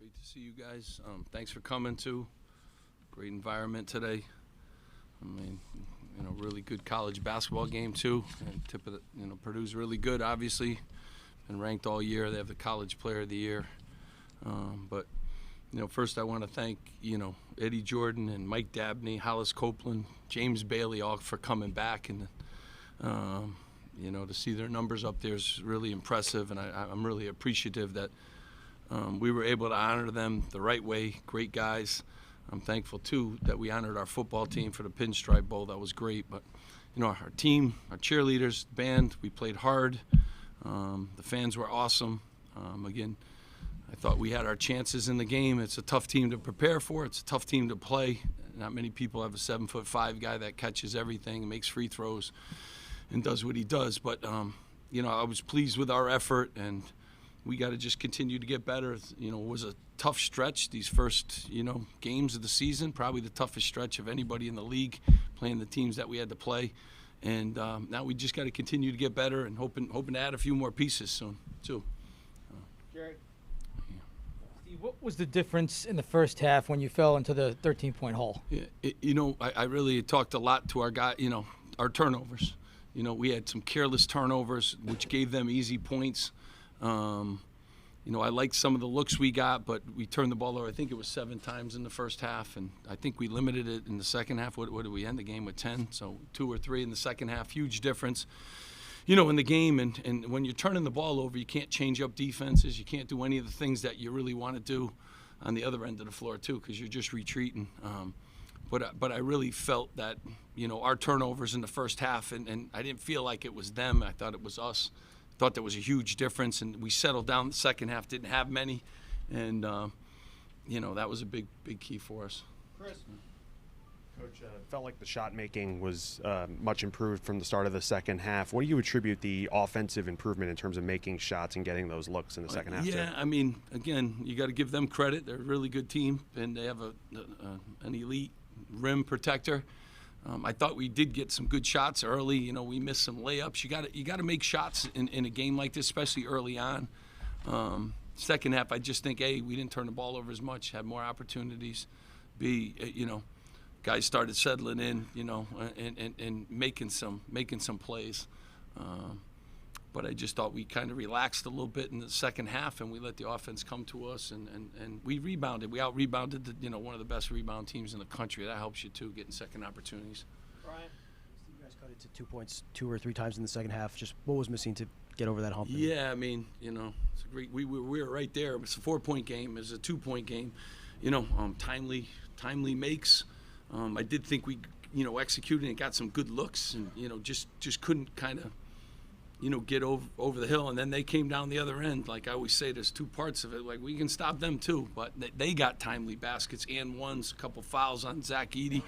Great to see you guys. Thanks for coming too. Great environment today. I mean, really good college basketball game too. And tip of the, Purdue's really good. Obviously, been ranked all year. They have the College Player of the Year. But first I want to thank Eddie Jordan and Mike Dabney, Hollis Copeland, James Bailey, all for coming back, and to see their numbers up there is really impressive. And I'm really appreciative that we were able to honor them the right way. Great guys. I'm thankful, too, that we honored our football team for the Pinstripe Bowl. That was great. But, our team, our cheerleaders, band, we played hard. The fans were awesome. Again, I thought we had our chances in the game. It's a tough team to prepare for. It's a tough team to play. Not many people have a 7'5" guy that catches everything and makes free throws and does what he does. But, I was pleased with our effort, and we got to just continue to get better. It was a tough stretch, these first, games of the season, probably the toughest stretch of anybody in the league, playing the teams that we had to play. And now we just got to continue to get better and hoping to add a few more pieces soon, too. Jerry? Steve, what was the difference in the first half when you fell into the 13-point hole? Yeah, I really talked a lot to our guy, our turnovers. We had some careless turnovers, which gave them easy points. I liked some of the looks we got, but we turned the ball over. I think it was 7 times in the first half, and I think we limited it in the second half. What did we end the game with, 10? So 2 or 3 in the second half. Huge difference, in the game. And when you're turning the ball over, you can't change up defenses. You can't do any of the things that you really want to do on the other end of the floor, too, because you're just retreating. But I really felt that, our turnovers in the first half, and I didn't feel like it was them. I thought it was us. Thought there was a huge difference, and we settled down the second half, didn't have many, and, that was a big key for us. Chris? Coach, felt like the shot making was much improved from the start of the second half. What do you attribute the offensive improvement in terms of making shots and getting those looks in the second half? Yeah, I mean, again, you got to give them credit. They're a really good team, and they have an elite rim protector. I thought we did get some good shots early. We missed some layups. You got to make shots in a game like this, especially early on. Second half, I just think, A, we didn't turn the ball over as much, had more opportunities. B, guys started settling in, and making some plays. But I just thought we kind of relaxed a little bit in the second half, and we let the offense come to us, and we rebounded. We out-rebounded one of the best rebound teams in the country. That helps you, too, getting second opportunities. Brian? You guys cut it to 2 points 2 or 3 times in the second half. Just what was missing to get over that hump? Yeah, I mean, it's a great. We were right there. It's a 4-point game. It's a 2-point game. Timely makes. I did think we, executed and got some good looks, and just couldn't kind of, get over the hill. And then they came down the other end. Like I always say, there's 2 parts of it. Like, we can stop them too, but they got timely baskets and ones, a couple fouls on Zach Edey.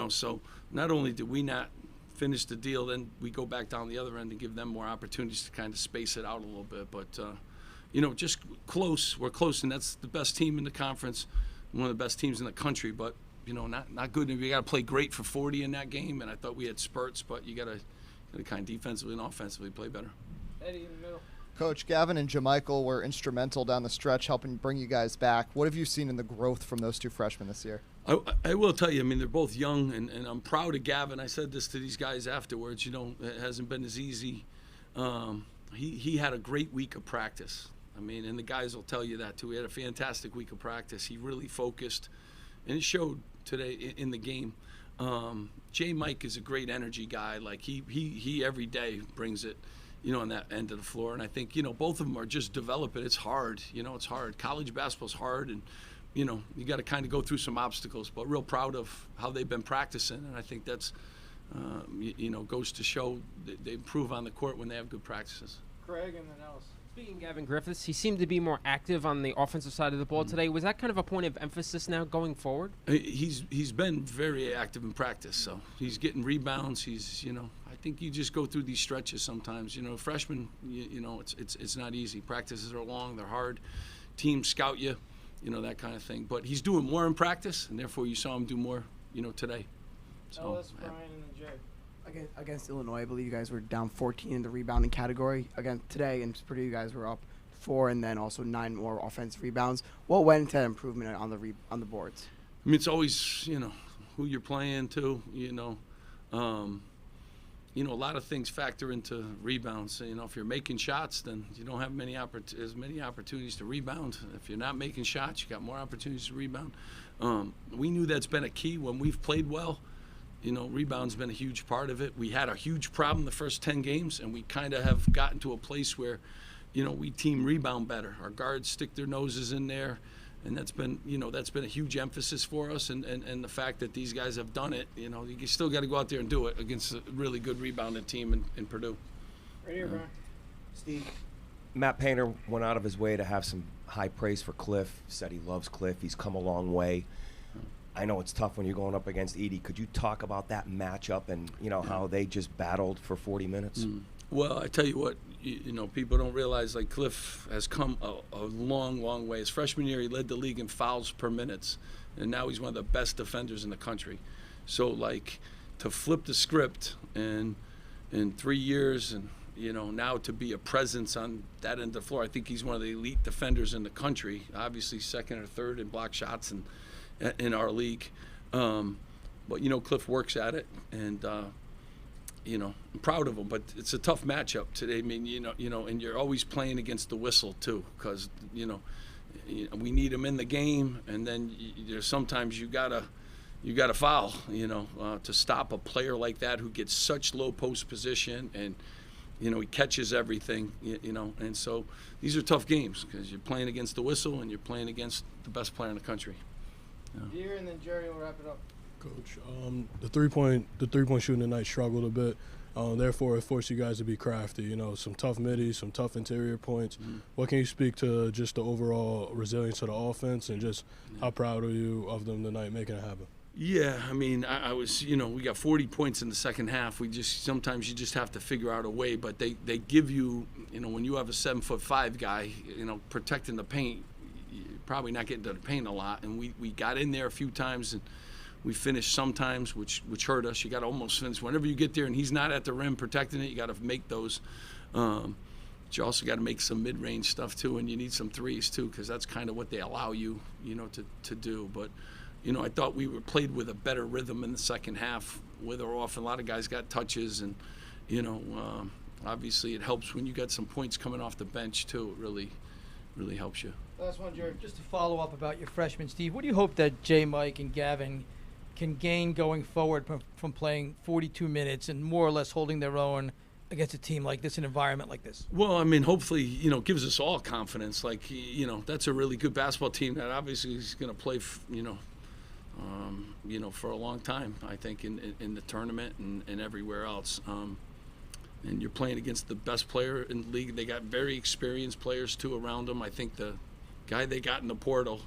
So not only did we not finish the deal, then we go back down the other end and give them more opportunities to kind of space it out a little bit. But, just close. We're close, and that's the best team in the conference, one of the best teams in the country. But, not good. We got to play great for 40 in that game, and I thought we had spurts, but you got to kind of defensively and offensively play better. Eddie in the middle. Coach, Gavin and JaMychal were instrumental down the stretch helping bring you guys back. What have you seen in the growth from those 2 freshmen this year? I will tell you, I mean, they're both young, and I'm proud of Gavin. I said this to these guys afterwards, it hasn't been as easy. He had a great week of practice. I mean, and the guys will tell you that too. He had a fantastic week of practice. He really focused, and it showed today in the game. Mike is a great energy guy. Like he every day brings it, on that end of the floor. And I think, both of them are just developing. It's hard, it's hard. College basketball's hard, and, you got to kind of go through some obstacles, but real proud of how they've been practicing. And I think that's, goes to show that they improve on the court when they have good practices. Craig and then Ellis. Speaking of Gavin Griffiths, he seemed to be more active on the offensive side of the ball today. Was that kind of a point of emphasis now going forward? He's been very active in practice, so he's getting rebounds. He's, I think you just go through these stretches sometimes. Freshmen, it's not easy. Practices are long, they're hard. Teams scout you, that kind of thing. But he's doing more in practice, and therefore you saw him do more, today. So, Ellis, Brian, and then Jay. Against Illinois, I believe you guys were down 14 in the rebounding category. Again, today, and Purdue, you guys were up 4 and then also 9 more offensive rebounds. What went into that improvement on the boards? I mean, it's always, who you're playing to, a lot of things factor into rebounds. So, if you're making shots, then you don't have as many opportunities to rebound. If you're not making shots, you got more opportunities to rebound. We knew that's been a key when we've played well. Rebound's been a huge part of it. We had a huge problem the first 10 games, and we kind of have gotten to a place where, we team rebound better. Our guards stick their noses in there, and that's been a huge emphasis for us. And the fact that these guys have done it, you still got to go out there and do it against a really good rebounding team in Purdue. Right here, Brian. Steve, Matt Painter went out of his way to have some high praise for Cliff, said he loves Cliff. He's come a long way. I know it's tough when you're going up against Edey. Could you talk about that matchup and, how they just battled for 40 minutes? Well, I tell you what, people don't realize, like, Cliff has come a long, long way. His freshman year, he led the league in fouls per minute, and now he's one of the best defenders in the country. So, like, to flip the script and in 3 years and, now to be a presence on that end of the floor, I think he's one of the elite defenders in the country, obviously second or third in block shots in our league. But, Cliff works at it, and I'm proud of him, but it's a tough matchup today. I mean, and you're always playing against the whistle too, because we need him in the game, and then sometimes you gotta foul, to stop a player like that who gets such low post position, and he catches everything, and so these are tough games because you're playing against the whistle and you're playing against the best player in the country. Deere, and then Jerry will wrap it up. Coach, the three-point shooting tonight struggled a bit. Therefore, it forced you guys to be crafty. Some tough middies, some tough interior points. What can you speak to just the overall resilience of the offense, and just how proud are you of them tonight making it happen? Yeah, I mean, I was, we got 40 points in the second half. Sometimes you just have to figure out a way, but they give you, when you have a 7'5" guy, protecting the paint, you're probably not getting to the paint a lot. And we got in there a few times, and we finished sometimes, which hurt us. You got to almost finish. Whenever you get there and he's not at the rim protecting it, you got to make those. But you also got to make some mid-range stuff too, and you need some threes too, because that's kind of what they allow you, to do. But, I thought we played with a better rhythm in the second half, with or off. And a lot of guys got touches, and, obviously it helps when you got some points coming off the bench too. It really helps you. Last one, Jerry. Just to follow up about your freshman, Steve, what do you hope that J. Mike and Gavin can gain going forward from playing 42 minutes and more or less holding their own against a team like this, an environment like this? Well, I mean, hopefully, gives us all confidence. Like, that's a really good basketball team that obviously is going to play, for a long time, I think, in the tournament and everywhere else. And you're playing against the best player in the league. They got very experienced players, too, around them. I think the guy they got in the portal,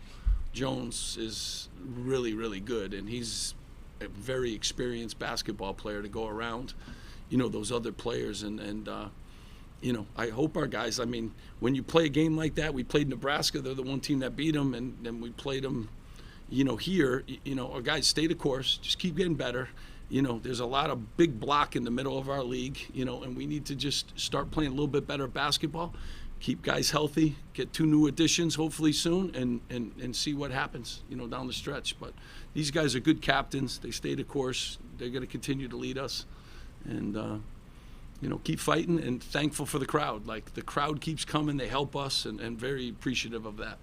Jones, is really, really good, and he's a very experienced basketball player to go around, those other players. And I hope our guys, I mean, when you play a game like that, we played Nebraska, they're the one team that beat them, and then we played them, here, our guys stay the course, just keep getting better. There's a lot of big block in the middle of our league, and we need to just start playing a little bit better basketball. Keep guys healthy, get 2 new additions hopefully soon, and see what happens, down the stretch. But these guys are good captains. They stay the course. They're going to continue to lead us. And, keep fighting, and thankful for the crowd. Like, the crowd keeps coming. They help us, and very appreciative of that.